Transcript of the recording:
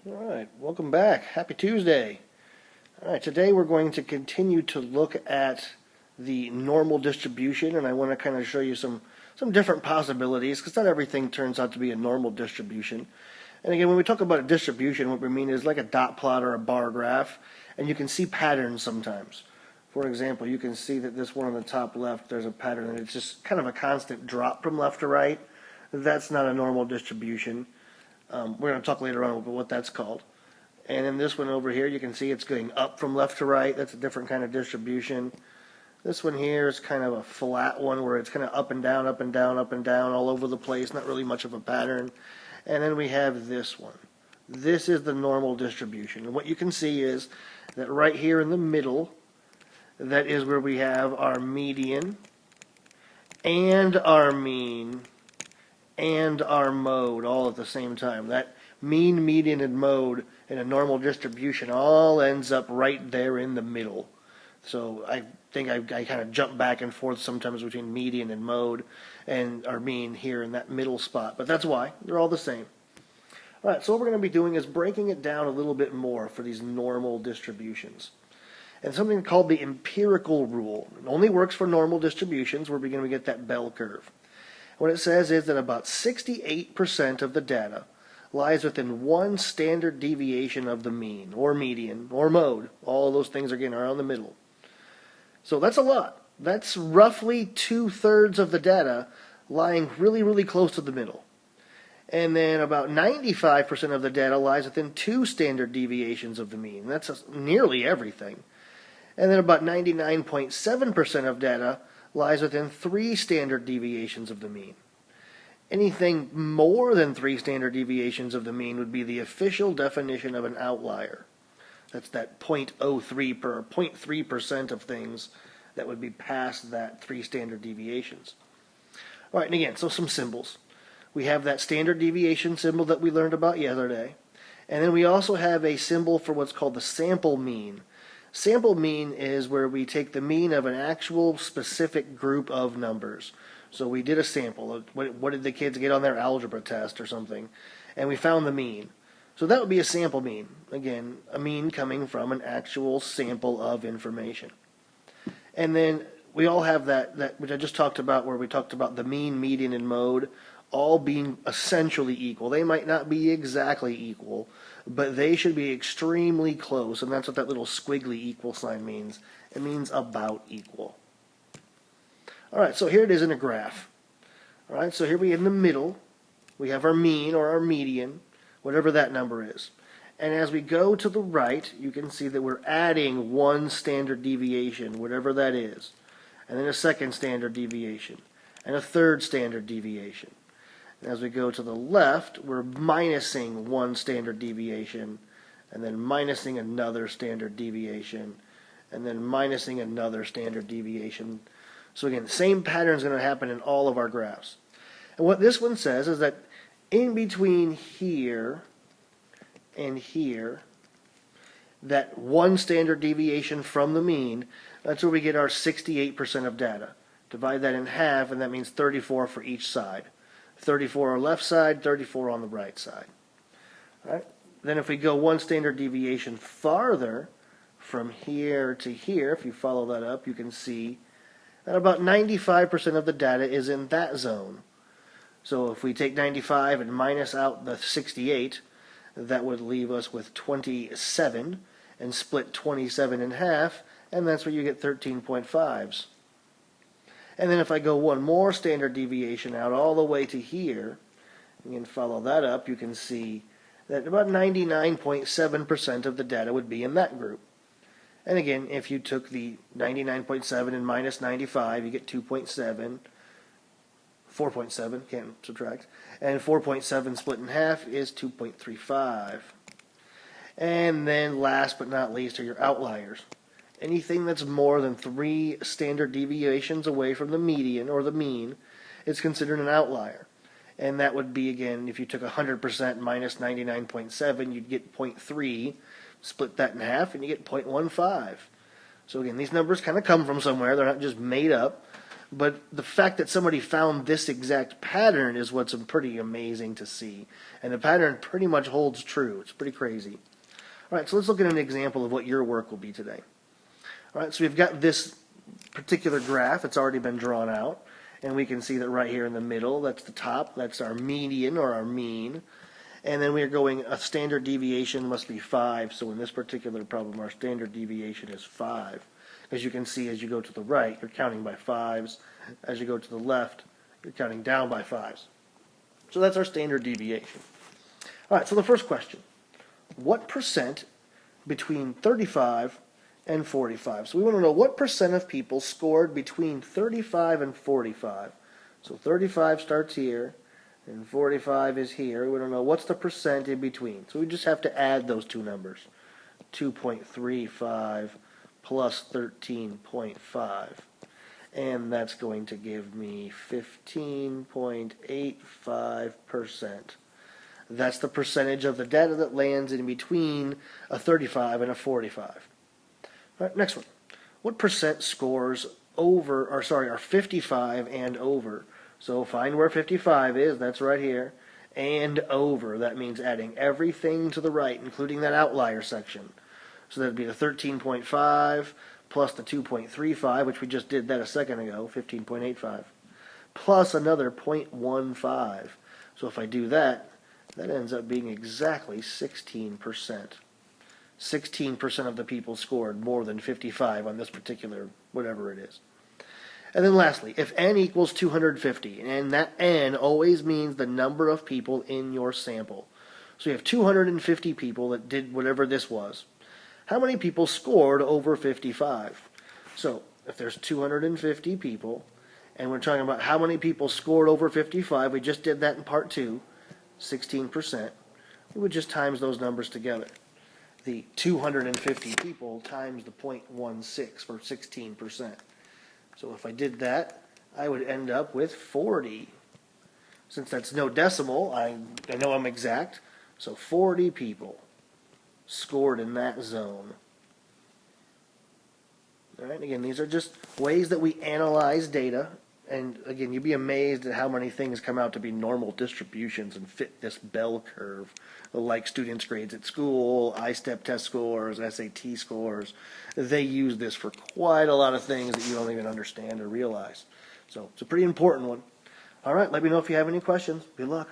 All right, welcome back. Happy Tuesday. All right, today we're going to continue to look at the normal distribution, and I want to kind of show you some different possibilities because not everything turns out to be a normal distribution. And again, when we talk about a distribution, what we mean is like a dot plot or a bar graph, and you can see patterns sometimes. For example, you can see that this one on the top left, there's a pattern, and it's just kind of a constant drop from left to right. That's not a normal distribution. We're going to talk later on about what that's called. And in this one over here, you can see it's going up from left to right. That's a different kind of distribution. This one here is kind of a flat one where it's kind of up and down, up and down, up and down, all over the place, not really much of a pattern. And then we have this one. This is the normal distribution. And what you can see is that right here in the middle, that is where we have our median and our mean and our mode all at the same time. That mean, median, and mode in a normal distribution all ends up right there in the middle. So I think I kind of jump back and forth sometimes between median and mode and our mean here in that middle spot. But that's why. They're all the same. All right, so what we're going to be doing is breaking it down a little bit more for these normal distributions. And something called the empirical rule. It only works for normal distributions where we're going to get that bell curve. What it says is that about 68% of the data lies within one standard deviation of the mean, or median, or mode. All of those things, again, are in the middle. So that's a lot. That's roughly 2/3 of the data lying really, really close to the middle. And then about 95% of the data lies within two standard deviations of the mean. That's nearly everything. And then about 99.7% of data lies within three standard deviations of the mean. Anything more than three standard deviations of the mean would be the official definition of an outlier. That's that 0.03 per 0.3% of things that would be past that three standard deviations. All right, and again, so some symbols. We have that standard deviation symbol that we learned about yesterday. And then we also have a symbol for what's called the sample mean. Sample mean is where we take the mean of an actual specific group of numbers. So we did a sample. What did the kids get on their algebra test or something? And we found the mean. So that would be a sample mean. Again, a mean coming from an actual sample of information. And then we all have that which I just talked about, where we talked about the mean, median, and mode all being essentially equal. They might not be exactly equal, but they should be extremely close, and that's what that little squiggly equal sign means. It means about equal. All right, so here it is in a graph. All right, so here we in the middle, we have our mean or our median, whatever that number is. And as we go to the right, you can see that we're adding one standard deviation, whatever that is, and then a second standard deviation, and a third standard deviation. And as we go to the left, we're minusing one standard deviation, and then minusing another standard deviation, and then minusing another standard deviation. So again, the same pattern is going to happen in all of our graphs. And what this one says is that in between here and here, that one standard deviation from the mean, that's where we get our 68% of data. Divide that in half, and that means 34 for each side. 34 on the left side, 34 on the right side. All right? Then if we go one standard deviation farther, from here to here, if you follow that up, you can see that about 95% of the data is in that zone. So if we take 95 and minus out the 68, that would leave us with 27, and split 27 in half, and that's where you get 13.5s. And then if I go one more standard deviation out all the way to here, you can follow that up, you can see that about 99.7% of the data would be in that group. And again, if you took the 99.7 and minus 95, you get 2.7, 4.7, can't subtract, and 4.7 split in half is 2.35. And then last but not least are your outliers. Anything that's more than three standard deviations away from the median or the mean is considered an outlier. And that would be, again, if you took 100% minus 99.7, you'd get 0.3. Split that in half, and you get 0.15. So again, these numbers kind of come from somewhere. They're not just made up. But the fact that somebody found this exact pattern is what's pretty amazing to see. And the pattern pretty much holds true. It's pretty crazy. All right, so let's look at an example of what your work will be today. All right, so we've got this particular graph. It's already been drawn out. And we can see that right here in the middle, that's the top. That's our median or our mean. And then we're going, a standard deviation must be 5. So in this particular problem, our standard deviation is 5. As you can see, as you go to the right, you're counting by 5s. As you go to the left, you're counting down by 5s. So that's our standard deviation. All right, so the first question. What percent between 35 and 45? So we want to know what percent of people scored between 35 and 45. So 35 starts here, and 45 is here. We want to know what's the percent in between. So we just have to add those two numbers. 2.35 plus 13.5. And that's going to give me 15.85%. That's the percentage of the data that lands in between a 35 and a 45. All right, next one. What percent scores are 55 and over? So find where 55 is. That's right here. And over. That means adding everything to the right, including that outlier section. So that would be the 13.5 plus the 2.35, which we just did that a second ago, 15.85, plus another 0.15. So if I do that, that ends up being exactly 16%. 16% of the people scored more than 55 on this particular whatever it is. And then lastly, if n equals 250, and that n always means the number of people in your sample. So you have 250 people that did whatever this was. How many people scored over 55? So if there's 250 people, and we're talking about how many people scored over 55, we just did that in part 2, 16%. We would just times those numbers together. The 250 people times the 0.16 for 16%. So if I did that, I would end up with 40. Since that's no decimal, I know I'm exact. So 40 people scored in that zone. All right, again, these are just ways that we analyze data. And again, you'd be amazed at how many things come out to be normal distributions and fit this bell curve, like students' grades at school, I-STEP test scores, SAT scores. They use this for quite a lot of things that you don't even understand or realize. So it's a pretty important one. All right, let me know if you have any questions. Good luck.